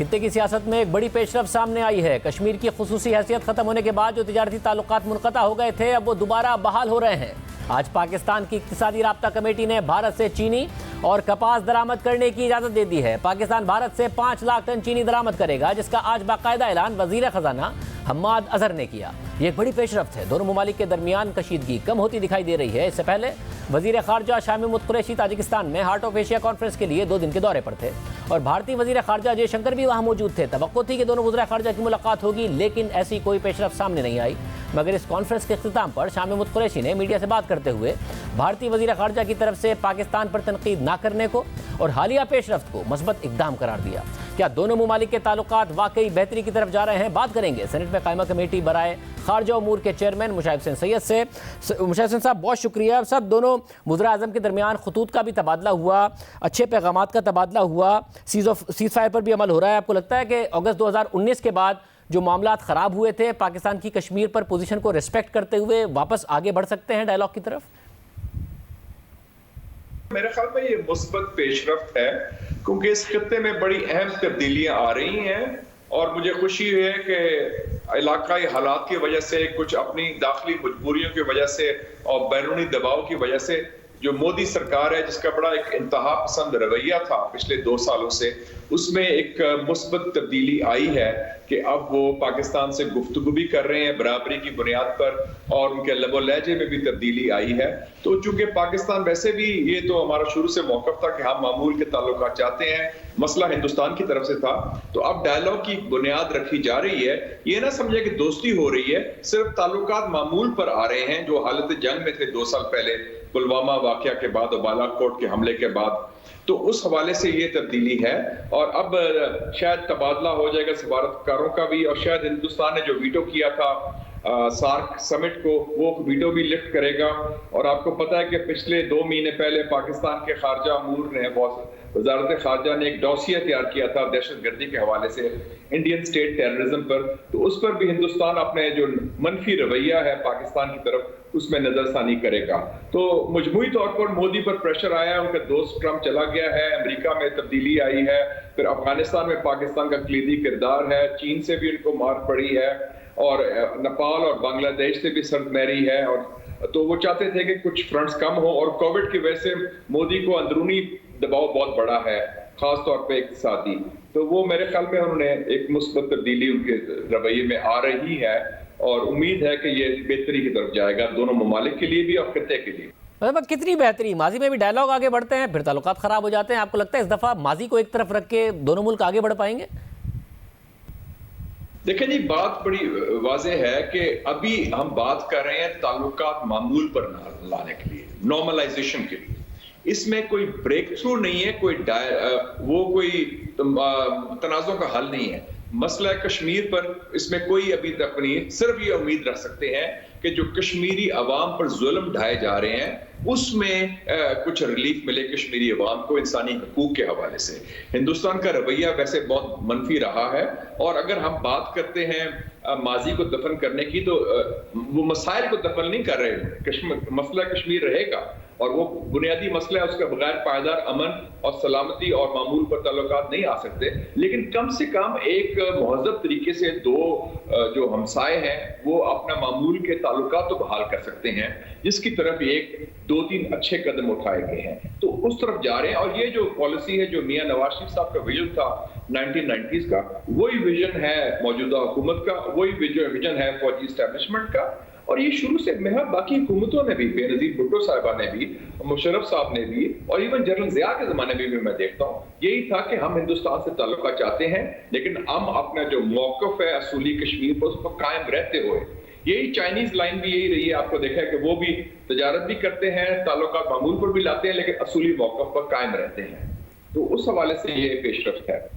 خطے کی سیاست میں ایک بڑی پیش رفت سامنے آئی ہے۔ کشمیر کی خصوصی حیثیت ختم ہونے کے بعد جو تجارتی تعلقات منقطع ہو گئے تھے اب وہ دوبارہ بحال ہو رہے ہیں۔ آج پاکستان کی اقتصادی رابطہ کمیٹی نے بھارت سے چینی اور کپاس درآمد کرنے کی اجازت دے دی ہے۔ پاکستان بھارت سے 5 لاکھ ٹن چینی درآمد کرے گا، جس کا آج باقاعدہ اعلان وزیر خزانہ حماد اظہر نے کیا۔ یہ ایک بڑی پیش رفت ہے۔ دونوں ممالک کے درمیان کشیدگی کم ہوتی دکھائی دے رہی ہے۔ اس سے پہلے وزیر خارجہ شاہ محمود قریشی تاجکستان میں ہارٹ آف ایشیا کانفرنس کے لیے 2 دن کے دورے پر تھے اور بھارتی وزیر خارجہ جے شنکر بھی وہاں موجود تھے۔ توقع تھی کہ دونوں وزراء خارجہ کی ملاقات ہوگی، لیکن ایسی کوئی پیش رفت سامنے نہیں آئی۔ مگر اس کانفرنس کے اختتام پر شاہ محمود قریشی نے میڈیا سے بات کرتے ہوئے بھارتی وزیر خارجہ کی طرف سے پاکستان پر تنقید نہ کرنے کو اور حالیہ پیش رفت کو مثبت اقدام قرار دیا۔ کیا دونوں ممالک کے تعلقات واقعی بہتری کی طرف جا رہے ہیں؟ بات کریں گے سینٹ میں قائمہ کمیٹی برائے خارجہ امور کے چیئرمین مشاہد حسین سید سے۔ مشاہد حسین صاحب بہت شکریہ۔ صاحب دونوں وزراء اعظم کے درمیان خطوط کا بھی تبادلہ ہوا، اچھے پیغامات کا تبادلہ ہوا، سیز فائر پر بھی عمل ہو رہا ہے۔ آپ کو لگتا ہے کہ اگست 2019 کے بعد جو معاملات خراب ہوئے تھے پاکستان کی کشمیر پر پوزیشن کو ریسپیکٹ کرتے ہوئے واپس آگے بڑھ سکتے ہیں ڈائیلاگ کی طرف؟ میرے خیال میں یہ مثبت پیش رفت ہے کیونکہ اس خطے میں بڑی اہم تبدیلیاں آ رہی ہیں اور مجھے خوشی ہے کہ علاقائی حالات کی وجہ سے، کچھ اپنی داخلی مجبوریوں کی وجہ سے اور بیرونی دباؤ کی وجہ سے جو مودی سرکار ہے، جس کا بڑا ایک انتہا پسند رویہ تھا پچھلے 2 سالوں سے، اس میں ایک مثبت تبدیلی آئی ہے کہ اب وہ پاکستان سے گفتگو بھی کر رہے ہیں برابری کی بنیاد پر اور ان کے لب و لہجے میں بھی تبدیلی آئی ہے۔ تو چونکہ پاکستان ویسے بھی، یہ تو ہمارا شروع سے موقف تھا کہ ہم معمول کے تعلقات چاہتے ہیں، مسئلہ ہندوستان کی طرف سے تھا، تو اب ڈائیلاگ کی بنیاد رکھی جا رہی ہے۔ یہ نہ سمجھے کہ دوستی ہو رہی ہے، صرف تعلقات معمول پر آ رہے ہیں جو حالت جنگ میں تھے 2 سال پہلے پلوامہ واقعہ کے بعد اور بالا کوٹ کے حملے کے بعد۔ تو اس حوالے سے یہ تبدیلی ہے اور اب شاید تبادلہ ہو جائے گا سفارتکاروں کا بھی، اور شاید ہندوستان نے جو ویٹو کیا تھا سارک سمٹ کو، وہ ویٹو بھی لفٹ کرے گا۔ اور آپ کو پتا ہے کہ پچھلے 2 مہینے پہلے پاکستان کے خارجہ امور نے، وزارت خارجہ نے ایک ڈوسیہ تیار کیا تھا دہشت گردی کے حوالے سے، انڈین سٹیٹ ٹیررزم پر، تو اس پر بھی ہندوستان اپنے جو منفی رویہ ہے پاکستان کی طرف اس میں نظر ثانی کرے گا۔ تو مجموعی طور پر مودی پر پریشر آیا ہے، ان کا دوست ٹرمپ چلا گیا ہے، امریکہ میں تبدیلی آئی ہے، پھر افغانستان میں پاکستان کا کلیدی کردار ہے، چین سے بھی ان کو مار پڑی ہے اور نیپال اور بنگلہ دیش سے بھی سرد مہری ہے، اور تو وہ چاہتے تھے کہ کچھ فرنٹس کم ہو، اور کووڈ کی وجہ سے مودی کو اندرونی دباؤ بہت بڑا ہے، خاص طور پہ اقتصادی۔ تو وہ میرے خیال میں انہوں نے ایک مثبت تبدیلی ان کے رویے میں آ رہی ہے اور امید ہے کہ یہ بہتری کی طرف جائے گا دونوں ممالک کے لیے بھی اور خطے کے لیے۔ مطلب کتنی بہتری؟ ماضی میں بھی ڈائیلاگ آگے بڑھتے ہیں پھر تعلقات خراب ہو جاتے ہیں، آپ کو لگتا ہے اس دفعہ ماضی کو ایک طرف رکھ کے دونوں ملک آگے بڑھ پائیں گے؟ دیکھیں جی، بات بڑی واضح ہے کہ ابھی ہم بات کر رہے ہیں تعلقات معمول پر لانے کے لیے، نارملائزیشن کے لیے۔ اس میں کوئی بریک تھرو نہیں ہے، کوئی تنازع کا حل نہیں ہے۔ مسئلہ کشمیر پر اس میں کوئی ابھی تک نہیں، صرف یہ امید رکھ سکتے ہیں کہ جو کشمیری عوام پر ظلم ڈھائے جا رہے ہیں اس میں کچھ ریلیف ملے کشمیری عوام کو انسانی حقوق کے حوالے سے۔ ہندوستان کا رویہ ویسے بہت منفی رہا ہے، اور اگر ہم بات کرتے ہیں ماضی کو دفن کرنے کی تو وہ مسائل کو دفن نہیں کر رہے۔ مسئلہ کشمیر رہے گا اور وہ بنیادی مسئلہ ہے، اس کا بغیر پائیدار امن اور سلامتی اور معمول پر تعلقات نہیں آ سکتے، لیکن کم سے کم ایک مہذب طریقے سے 2 جو ہمسائے ہیں وہ اپنا معمول کے تعلقات تو بحال کر سکتے ہیں، جس کی طرف ایک 2-3 اچھے قدم اٹھائے گئے ہیں، تو اس طرف جا رہے ہیں۔ اور یہ جو پالیسی ہے جو میاں نواز شریف صاحب کا ویژن تھا 1990s کا، وہی ویژن ہے موجودہ حکومت کا، وہی ویژن ہے فوجی اسٹیبلشمنٹ کا، اور یہ شروع سے باقی حکومتوں نے بھی، بے نظیر بھٹو صاحبہ نے بھی، مشرف صاحب نے بھی، اور ایون جنرل ضیاء کے زمانے میں بھی میں دیکھتا ہوں یہی تھا کہ ہم ہندوستان سے تعلقات چاہتے ہیں، لیکن ہم اپنا جو موقف ہے اصولی کشمیر پر اس پر قائم رہتے ہوئے۔ یہی چائنیز لائن بھی یہی رہی ہے، آپ کو دیکھا ہے کہ وہ بھی تجارت بھی کرتے ہیں، تعلقات معمول پر بھی لاتے ہیں، لیکن اصولی موقف پر قائم رہتے ہیں۔ تو اس حوالے سے یہ پیش رفت ہے۔